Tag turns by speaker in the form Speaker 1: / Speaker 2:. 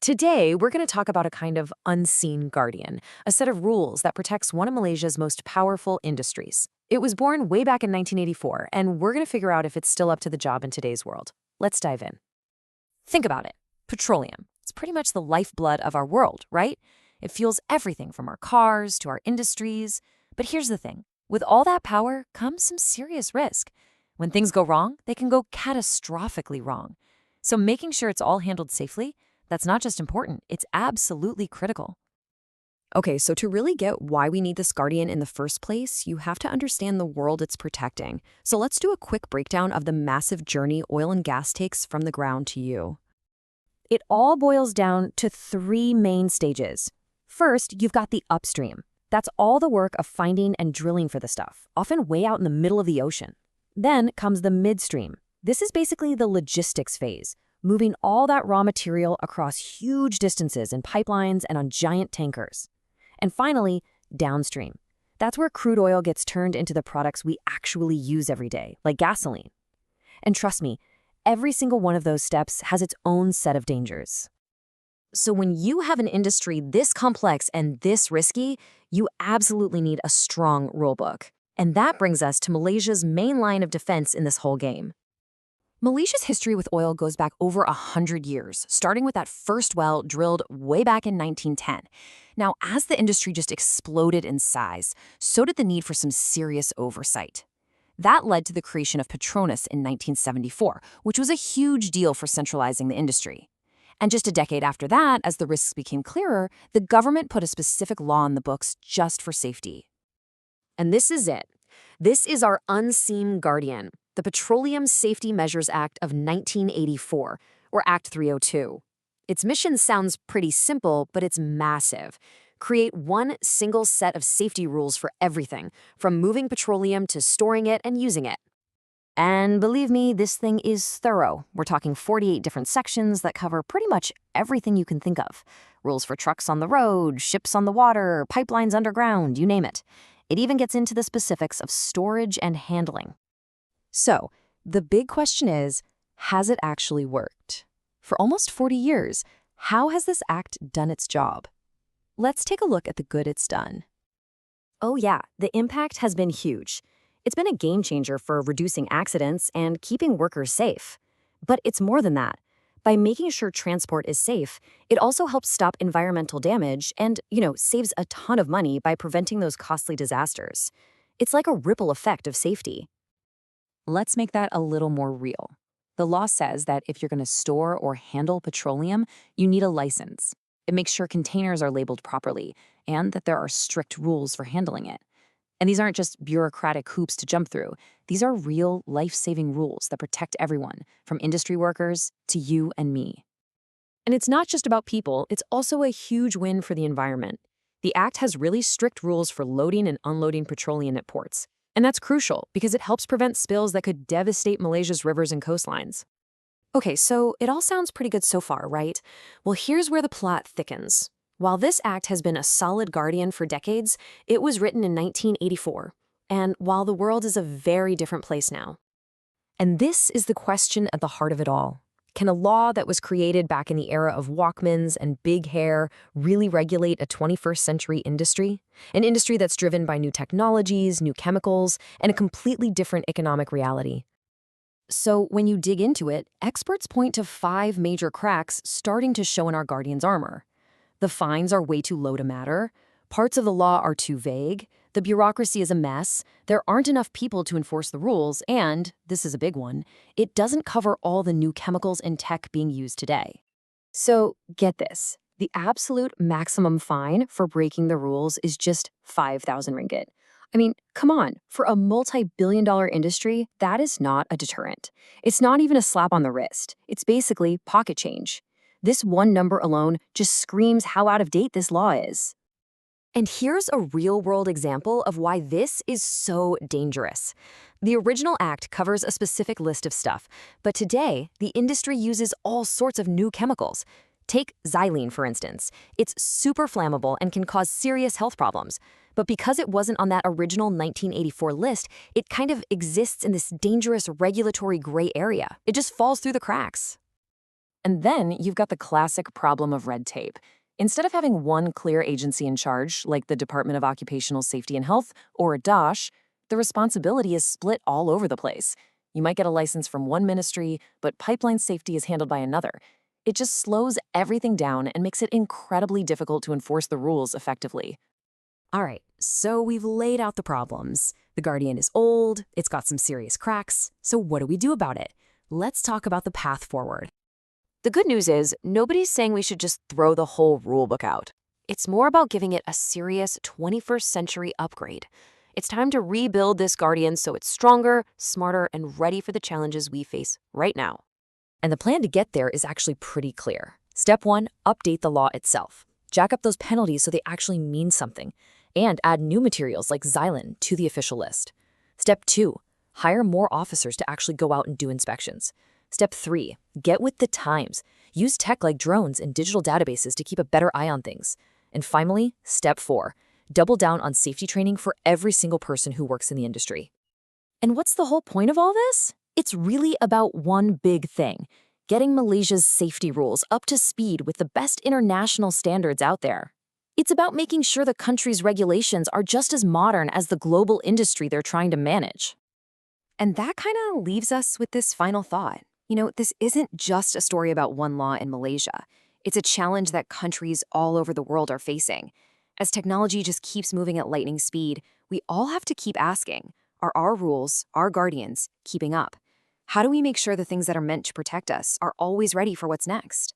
Speaker 1: Today, we're going to talk about a kind of unseen guardian, a set of rules that protects one of Malaysia's most powerful industries. It was born way back in 1984, and we're going to figure out if it's still up to the job in today's world. Let's dive in. Think about it. Petroleum. It's pretty much the lifeblood of our world, right? It fuels everything from our cars to our industries. But here's the thing. With all that power comes some serious risk. When things go wrong, they can go catastrophically wrong. So making sure it's all handled safely, that's not just important, it's absolutely critical.
Speaker 2: Okay, so to really get why we need this guardian in the first place, you have to understand the world it's protecting. So let's do a quick breakdown of the massive journey oil and gas takes from the ground to you.
Speaker 1: It all boils down to three main stages. First, you've got the upstream. That's all the work of finding and drilling for the stuff, often way out in the middle of the ocean. Then comes the midstream. This is basically the logistics phase, moving all that raw material across huge distances in pipelines and on giant tankers. And finally, downstream. That's where crude oil gets turned into the products we actually use every day, like gasoline. And trust me, every single one of those steps has its own set of dangers. So when you have an industry this complex and this risky, you absolutely need a strong rulebook. And that brings us to Malaysia's main line of defense in this whole game. Malaysia's history with oil goes back over 100 years, starting with that first well drilled way back in 1910. Now, as the industry just exploded in size, so did the need for some serious oversight. That led to the creation of Petronas in 1974, which was a huge deal for centralizing the industry. And just a decade after that, as the risks became clearer, the government put a specific law in the books just for safety. And this is it. This is our unseen guardian, the Petroleum Safety Measures Act of 1984, or Act 302. Its mission sounds pretty simple, but it's massive. Create one single set of safety rules for everything, from moving petroleum to storing it and using it. And believe me, this thing is thorough. We're talking 48 different sections that cover pretty much everything you can think of. Rules for trucks on the road, ships on the water, pipelines underground, you name it. It even gets into the specifics of storage and handling. So, the big question is, has it actually worked? For almost 40 years, how has this act done its job? Let's take a look at the good it's done. Oh yeah, the impact has been huge. It's been a game changer for reducing accidents and keeping workers safe. But it's more than that. By making sure transport is safe, it also helps stop environmental damage and, saves a ton of money by preventing those costly disasters. It's like a ripple effect of safety. Let's make that a little more real. The law says that if you're going to store or handle petroleum, you need a license. It makes sure containers are labeled properly and that there are strict rules for handling it. And these aren't just bureaucratic hoops to jump through. These are real, life-saving rules that protect everyone, from industry workers to you and me. And it's not just about people, it's also a huge win for the environment. The Act has really strict rules for loading and unloading petroleum at ports. And that's crucial because it helps prevent spills that could devastate Malaysia's rivers and coastlines. Okay, so it all sounds pretty good so far, right? Well, here's where the plot thickens. While this act has been a solid guardian for decades, it was written in 1984. And while the world is a very different place now. And this is the question at the heart of it all. Can a law that was created back in the era of Walkmans and big hair really regulate a 21st century industry? An industry that's driven by new technologies, new chemicals, and a completely different economic reality. So when you dig into it, experts point to 5 major cracks starting to show in our guardian's armor. The fines are way too low to matter. Parts of the law are too vague. The bureaucracy is a mess. There aren't enough people to enforce the rules. And, this is a big one, it doesn't cover all the new chemicals and tech being used today. So, get this. The absolute maximum fine for breaking the rules is just 5,000 ringgit. I mean, come on. For a multi-billion-dollar industry, that is not a deterrent. It's not even a slap on the wrist. It's basically pocket change. This one number alone just screams how out of date this law is. And here's a real-world example of why this is so dangerous. The original act covers a specific list of stuff, but today, the industry uses all sorts of new chemicals. Take xylene, for instance. It's super flammable and can cause serious health problems. But because it wasn't on that original 1984 list, it kind of exists in this dangerous regulatory gray area. It just falls through the cracks.
Speaker 2: And then you've got the classic problem of red tape. Instead of having one clear agency in charge, like the Department of Occupational Safety and Health or a DOSH, the responsibility is split all over the place. You might get a license from one ministry, but pipeline safety is handled by another. It just slows everything down and makes it incredibly difficult to enforce the rules effectively.
Speaker 1: All right, so we've laid out the problems. The Guardian is old, it's got some serious cracks, so what do we do about it? Let's talk about the path forward.
Speaker 2: The good news is, nobody's saying we should just throw the whole rulebook out. It's more about giving it a serious 21st century upgrade. It's time to rebuild this Guardian so it's stronger, smarter, and ready for the challenges we face right now.
Speaker 1: And the plan to get there is actually pretty clear. Step 1, update the law itself. Jack up those penalties so they actually mean something, and add new materials like xylem to the official list. Step 2, hire more officers to actually go out and do inspections. Step 3, get with the times. Use tech like drones and digital databases to keep a better eye on things. And finally, Step 4, double down on safety training for every single person who works in the industry. And what's the whole point of all this? It's really about one big thing: getting Malaysia's safety rules up to speed with the best international standards out there. It's about making sure the country's regulations are just as modern as the global industry they're trying to manage.
Speaker 2: And that kind of leaves us with this final thought. This isn't just a story about one law in Malaysia. It's a challenge that countries all over the world are facing. As technology just keeps moving at lightning speed, we all have to keep asking, are our rules, our guardians, keeping up? How do we make sure the things that are meant to protect us are always ready for what's next?